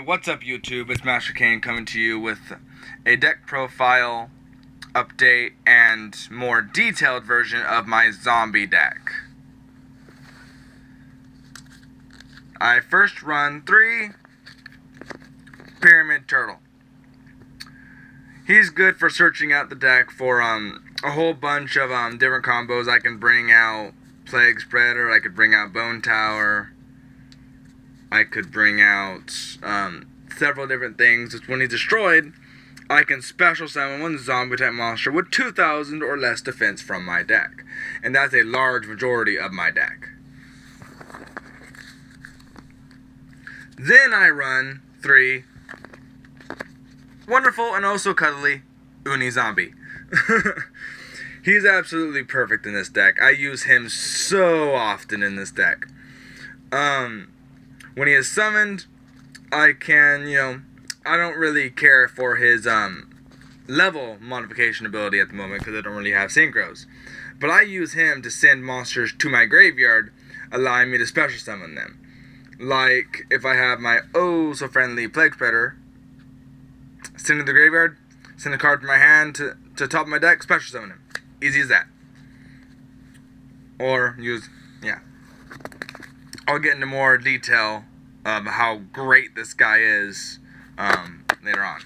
What's up YouTube? It's Master Kane coming to you with a deck profile update and more detailed version of my zombie deck. I first run 3 Pyramid Turtle. He's good for searching out the deck for a whole bunch of different combos. I can bring out Plague Spreader, I could bring out Bone Tower, I could bring out several different things. Just when he's destroyed, I can special summon one zombie type monster with 2,000 or less defense from my deck. And that's a large majority of my deck. Then I run 3 wonderful and also cuddly Uni Zombie. He's absolutely perfect in this deck. I use him so often in this deck. When he is summoned, I can, I don't really care for his level modification ability at the moment because I don't really have synchros. But I use him to send monsters to my graveyard, allowing me to special summon them. Like, if I have my oh-so-friendly Plague Spreader, send it to the graveyard, send a card from my hand to the top of my deck, special summon him. Easy as that. Or use, I'll get into more detail of how great this guy is later on.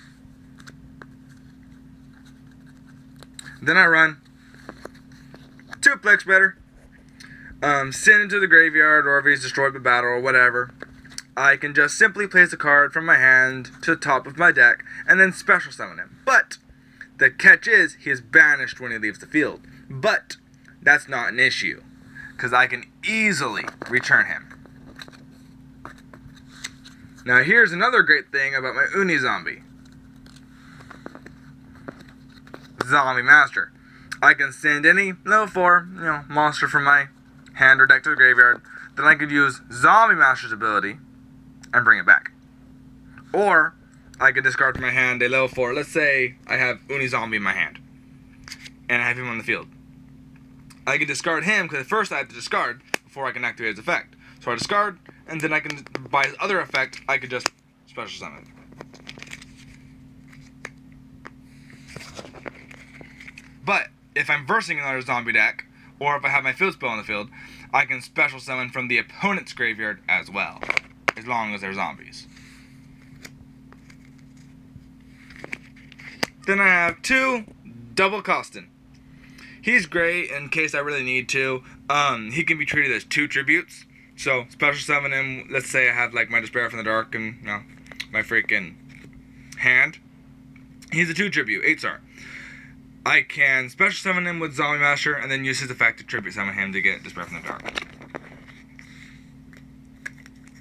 Then I run 2 Plague Spreader, send him to the graveyard, or if he's destroyed by battle or whatever, I can just simply place a card from my hand to the top of my deck and then special summon him. But the catch is, he is banished when he leaves the field. But that's not an issue, because I can easily return him. Now here's another great thing about my Uni Zombie. Zombie Master. I can send any level 4, monster from my hand or deck to the graveyard. Then I could use Zombie Master's ability and bring it back. Or I could discard from my hand a level 4. Let's say I have Uni Zombie in my hand and I have him on the field. I can discard him because at first I have to discard before I can activate his effect. So I discard, and then I can, by his other effect, I could just special summon. But if I'm versing another zombie deck, or if I have my field spell on the field, I can special summon from the opponent's graveyard as well, as long as they're zombies. Then I have 2 Double Costin. He's great in case I really need to. He can be treated as 2 tributes. So, special summon him, let's say I have like my Despair from the Dark and my freaking hand. He's a 2 tribute, 8-star. I can special summon him with Zombie Master and then use his effect to tribute summon him to get Despair from the Dark.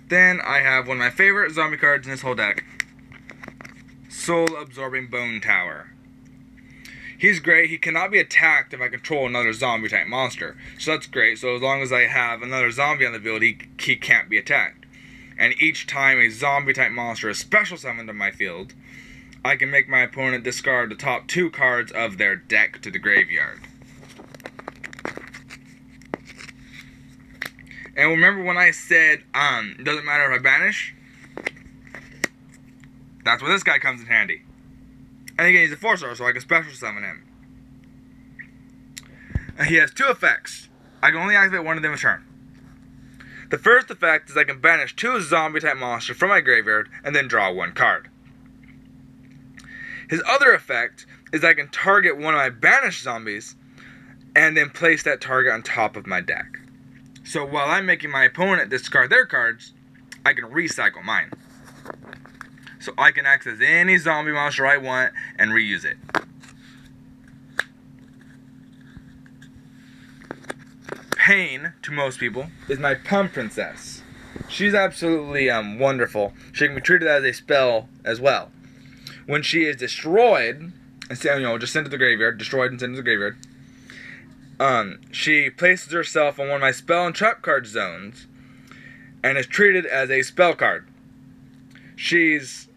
Then I have one of my favorite zombie cards in this whole deck, Soul Absorbing Bone Tower. He's great. He cannot be attacked if I control another zombie type monster. So that's great. So as long as I have another zombie on the field, he can't be attacked. And each time a zombie type monster is special summoned on my field, I can make my opponent discard the top 2 cards of their deck to the graveyard. And remember when I said, it doesn't matter if I banish? That's where this guy comes in handy. And again, he's a 4-star, so I can special summon him. He has 2 effects. I can only activate one of them a turn. The first effect is I can banish 2 zombie-type monsters from my graveyard and then draw 1 card. His other effect is I can target one of my banished zombies and then place that target on top of my deck. So while I'm making my opponent discard their cards, I can recycle mine. So I can access any zombie monster I want and reuse it. Pain, to most people, is my Pump Princess. She's absolutely wonderful. She can be treated as a spell as well. When she is destroyed, just sent to the graveyard, destroyed and sent to the graveyard, she places herself on one of my spell and trap card zones and is treated as a spell card. She's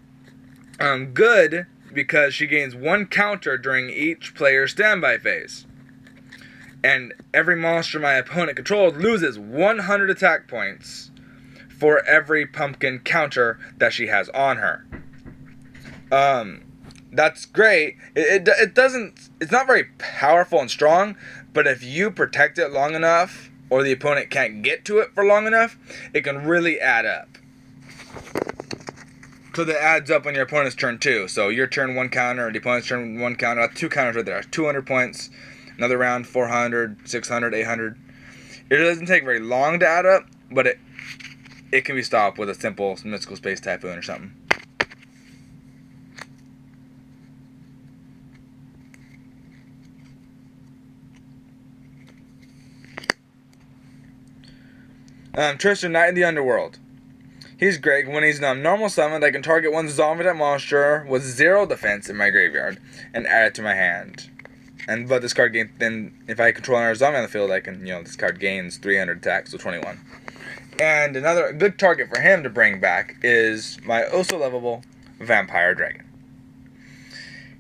good because she gains 1 counter during each player's standby phase. And every monster my opponent controls loses 100 attack points for every pumpkin counter that she has on her. That's great. It doesn't. It's not very powerful and strong, but if you protect it long enough, or the opponent can't get to it for long enough, it can really add up. So that adds up on your opponent's turn too. So your turn 1 counter, the opponent's turn 1 counter. That's 2 counters right there. 200 points. Another round 400, 600, 800. It doesn't take very long to add up, but it can be stopped with a simple mystical space typhoon or something. Tristan, Knight in the Underworld. He's great. When he's normal summoned, I can target one zombie type monster with 0 defense in my graveyard and add it to my hand. But this card gains, then if I control another zombie on the field, I can, this card gains 300 attack, so 21. And another good target for him to bring back is my also lovable Vampire Dragon.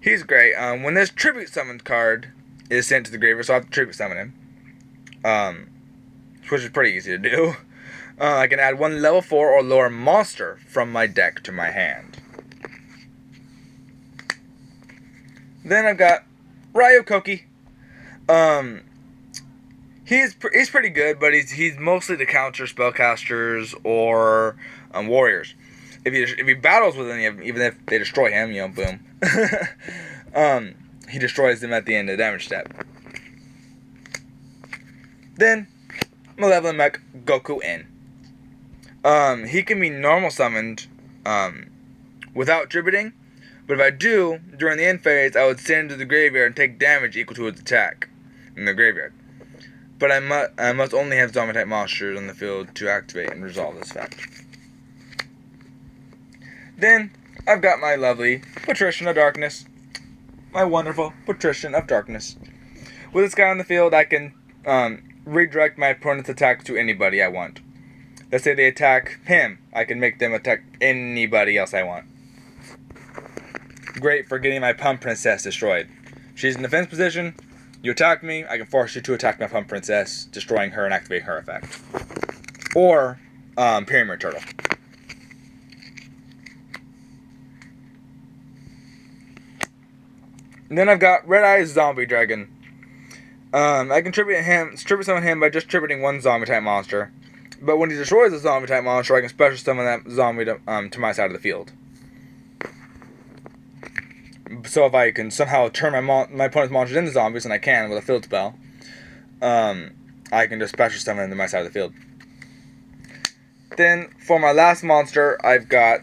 He's great. When this tribute summoned card is sent to the graveyard, so I have to tribute summon him, which is pretty easy to do. I can add 1 level 4 or lower monster from my deck to my hand. Then I've got Ryokoki. He's pretty good, but he's mostly to counter spellcasters or warriors. If he battles with any of them, even if they destroy him, boom. He destroys them at the end of the damage step. Then Malevolent Mech Goku in. He can be normal summoned without tributing, but if I do, during the end phase, I would send him to the graveyard and take damage equal to its attack in the graveyard. But I must only have zombie-type monsters on the field to activate and resolve this fact. Then, I've got my lovely Patrician of Darkness. My wonderful Patrician of Darkness. With this guy on the field, I can redirect my opponent's attack to anybody I want. Let's say they attack him. I can make them attack anybody else I want. Great for getting my Pump Princess destroyed. She's in defense position. You attack me, I can force you to attack my Pump Princess, destroying her and activating her effect. Or, Pyramid Turtle. And then I've got Red Eye Zombie Dragon. I can tribute summon him by just tributing 1 zombie type monster. But when he destroys a zombie type monster, I can special summon that zombie to my side of the field. So if I can somehow turn my opponent's monsters into zombies, and I can with a field spell, I can just special summon them to my side of the field. Then for my last monster, I've got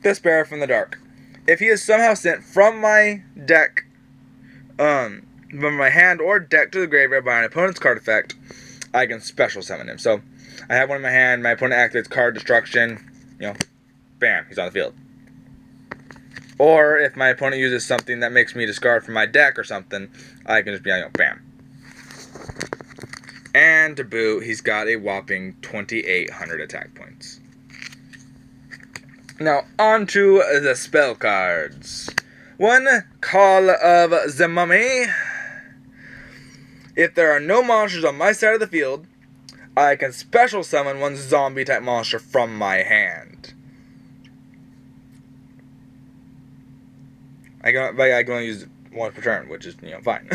Despair from the Dark. If he is somehow sent from my deck, from my hand or deck to the graveyard by an opponent's card effect, I can special summon him. So I have one in my hand, my opponent activates card destruction, bam, he's on the field. Or if my opponent uses something that makes me discard from my deck or something, I can just be bam. And to boot, he's got a whopping 2,800 attack points. Now, on to the spell cards. 1, Call of the Mummy. If there are no monsters on my side of the field, I can special summon 1 zombie type monster from my hand. I can only use 1 per turn, which is, fine.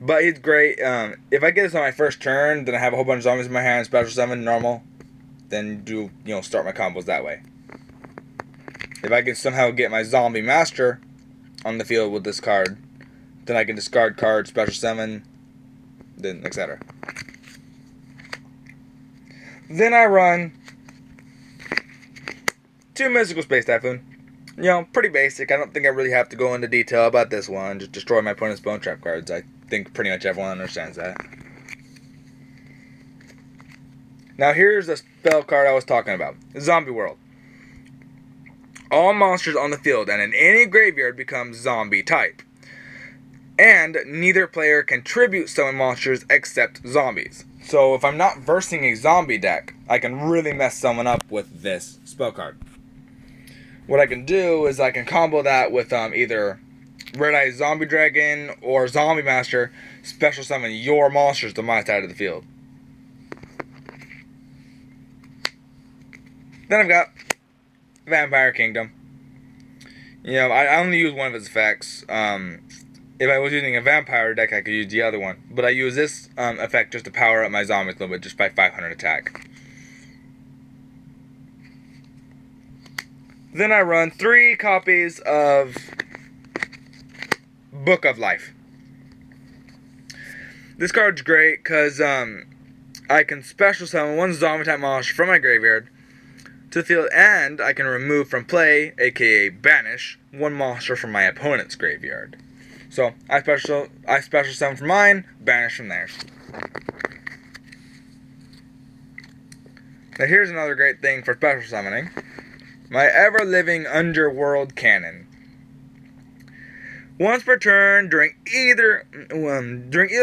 But he's great. If I get this on my first turn, then I have a whole bunch of zombies in my hand, special summon, normal, then start my combos that way. If I can somehow get my zombie master on the field with this card, then I can discard cards, special summon, then etc. Then I run 2 Mystical Space Typhoon. Pretty basic. I don't think I really have to go into detail about this one. Just destroy my opponent's Bone Trap cards. I think pretty much everyone understands that. Now here's the spell card I was talking about. Zombie World. All monsters on the field and in any graveyard become zombie type. And neither player can tribute summon monsters except zombies. So if I'm not versing a zombie deck, I can really mess someone up with this spell card. What I can do is I can combo that with either Red Eye Zombie Dragon or Zombie Master, special summon your monsters to my side of the field. Then I've got Vampire Kingdom. I only use one of its effects. If I was using a vampire deck, I could use the other one. But I use this effect just to power up my zombies a little bit, just by 500 attack. Then I run 3 copies of Book of Life. This card's great because I can special summon 1 zombie type monster from my graveyard to the field, and I can remove from play, aka banish, 1 monster from my opponent's graveyard. So I special summon from mine, banish from theirs. Now here's another great thing for special summoning. My ever-living Underworld Cannon. Once per turn, during either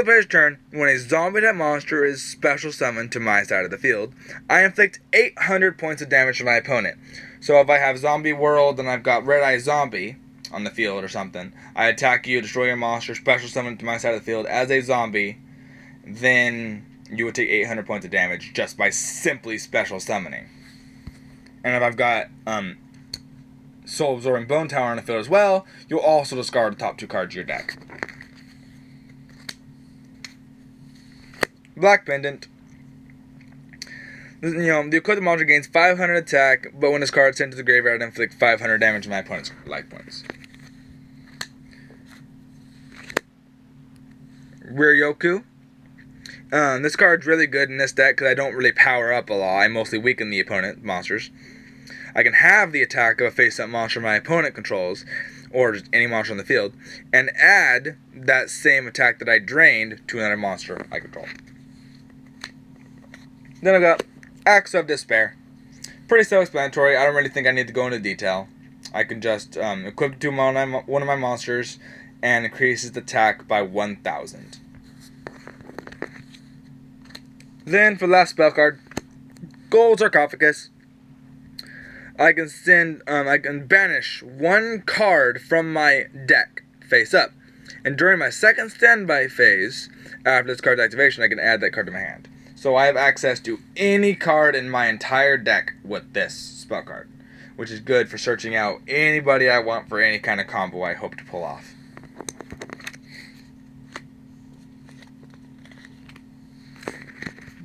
player's turn, when a zombie-type monster is special summoned to my side of the field, I inflict 800 points of damage to my opponent. So if I have Zombie World and I've got Red Eye Zombie on the field or something, I attack you, destroy your monster, special summon to my side of the field as a zombie, then you would take 800 points of damage just by simply special summoning. And if I've got Soul Absorbing Bone Tower on the field as well, you'll also discard the top 2 cards of your deck. Black Pendant. The equipped monster gains 500 attack, but when this card is sent to the graveyard, I inflict 500 damage to my opponent's life points. Yugioh. This card's really good in this deck because I don't really power up a lot. I mostly weaken the opponent monsters. I can have the attack of a face-up monster my opponent controls, or just any monster on the field, and add that same attack that I drained to another monster I control. Then I've got Acts of Despair. Pretty self-explanatory. I don't really think I need to go into detail. I can just equip it to one of my monsters and increases the attack by 1,000. Then for the last spell card, Gold Sarcophagus. I can banish 1 card from my deck face up, and during my second standby phase, after this card's activation, I can add that card to my hand. So I have access to any card in my entire deck with this spell card, which is good for searching out anybody I want for any kind of combo I hope to pull off.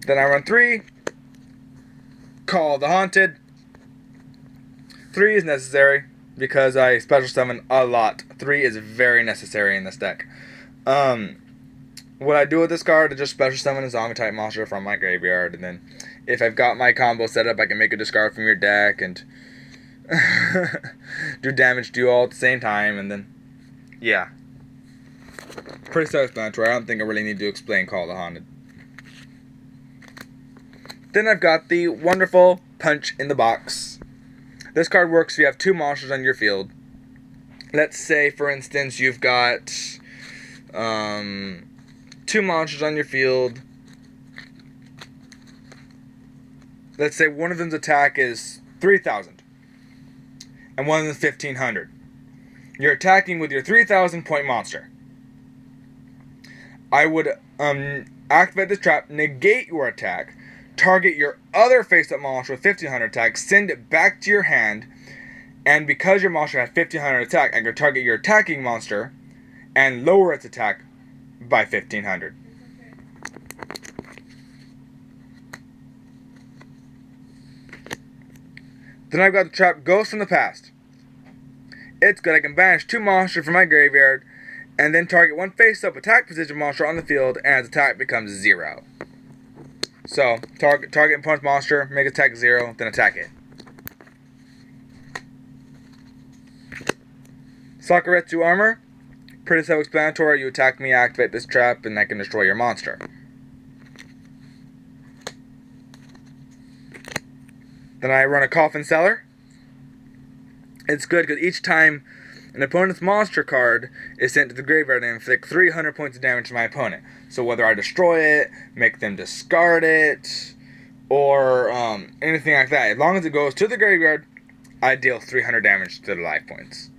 Then I run 3, Call of the Haunted. 3 is necessary because I special summon a lot. 3 is very necessary in this deck. What I do with this card is just special summon a zombie type monster from my graveyard, and then if I've got my combo set up, I can make a discard from your deck and do damage to you all at the same time, and then yeah. Pretty self-explanatory. I don't think I really need to explain Call of the Haunted. Then I've got the wonderful Punch in the Box. This card works if you have 2 monsters on your field. Let's say, for instance, you've got 2 monsters on your field. Let's say one of them's attack is 3,000, and one of them's 1,500. You're attacking with your 3,000 point monster. I would activate this trap, negate your attack, target your other face-up monster with 1,500 attack, send it back to your hand, and because your monster has 1,500 attack, I can target your attacking monster and lower its attack by 1,500. Then I've got the trap Ghost from the Past. It's good. I can banish 2 monsters from my graveyard and then target 1 face-up attack position monster on the field, and its attack becomes 0. So, target and punch monster, make attack 0, then attack it. Sakuretsu Armor. Pretty self-explanatory. You attack me, activate this trap, and I can destroy your monster. Then I run a Coffin Cellar. It's good because each time an opponent's monster card is sent to the graveyard, and inflict 300 points of damage to my opponent. So whether I destroy it, make them discard it, or anything like that, as long as it goes to the graveyard, I deal 300 damage to the life points.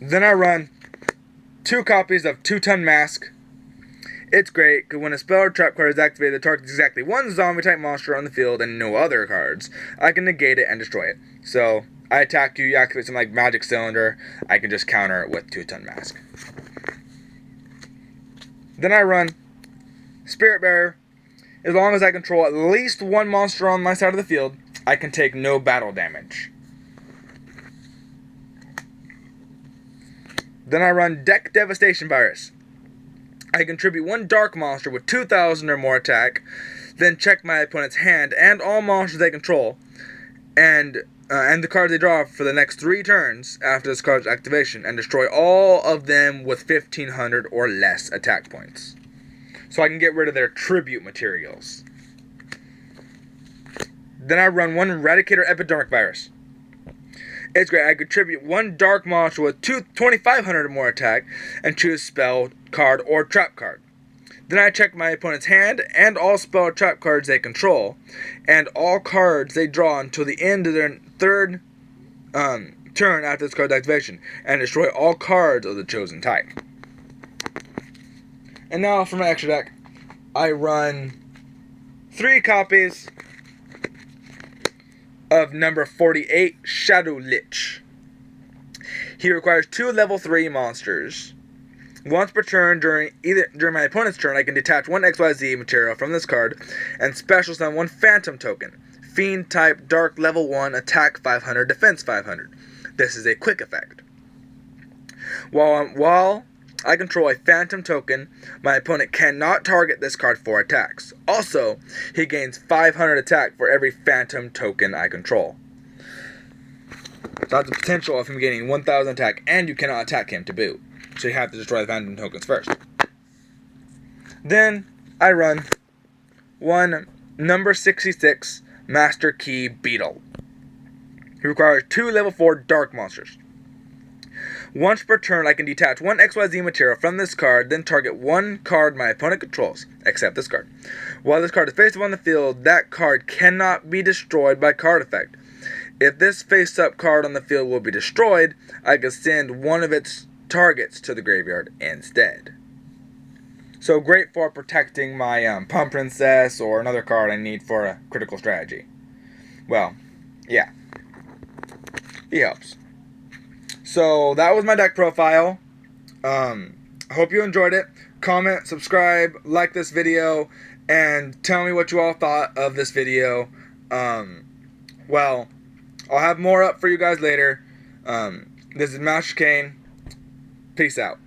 Then I run 2 copies of 2-Ton Mask. It's great, because when a spell or trap card is activated that targets exactly one zombie-type monster on the field and no other cards, I can negate it and destroy it. So, I attack you, you activate something like Magic Cylinder, I can just counter it with Two-Ton Mask. Then I run Spirit Bearer. As long as I control at least one monster on my side of the field, I can take no battle damage. Then I run Deck Devastation Virus. I contribute one dark monster with 2,000 or more attack, then check my opponent's hand and all monsters they control, and the cards they draw for the next 3 turns after this card's activation, and destroy all of them with 1,500 or less attack points. So I can get rid of their tribute materials. Then I run one Eradicator Epidermic Virus. It's great. I contribute one dark monster with 2,500 or more attack and choose spell card or trap card. Then I check my opponent's hand and all spell or trap cards they control, and all cards they draw until the end of their third turn after this card's activation, and destroy all cards of the chosen type. And now for my extra deck, I run 3 copies of number 48, Shadow Lich. He requires 2 level 3 monsters. Once per turn, during my opponent's turn, I can detach one XYZ material from this card and special summon one Phantom token. Fiend type, Dark level 1, attack 500, defense 500. This is a quick effect. While I control a Phantom token, my opponent cannot target this card for attacks. Also, he gains 500 attack for every Phantom token I control. So that's the potential of him gaining 1,000 attack, and you cannot attack him to boot. So you have to destroy the Phantom tokens first. Then I run one number 66 Master Key Beetle. He requires 2 level 4 dark monsters. Once per turn, I can detach one XYZ material from this card, then target one card my opponent controls, except this card. While this card is face up on the field, that card cannot be destroyed by card effect. If this face-up card on the field will be destroyed, I can send one of its targets to the graveyard instead. So great for protecting my Pump Princess or another card I need for a critical strategy. Well, yeah. He helps. So that was my deck profile. I hope you enjoyed it. Comment, subscribe, like this video, and tell me what you all thought of this video. Well, I'll have more up for you guys later. This is Master Kane. Peace out.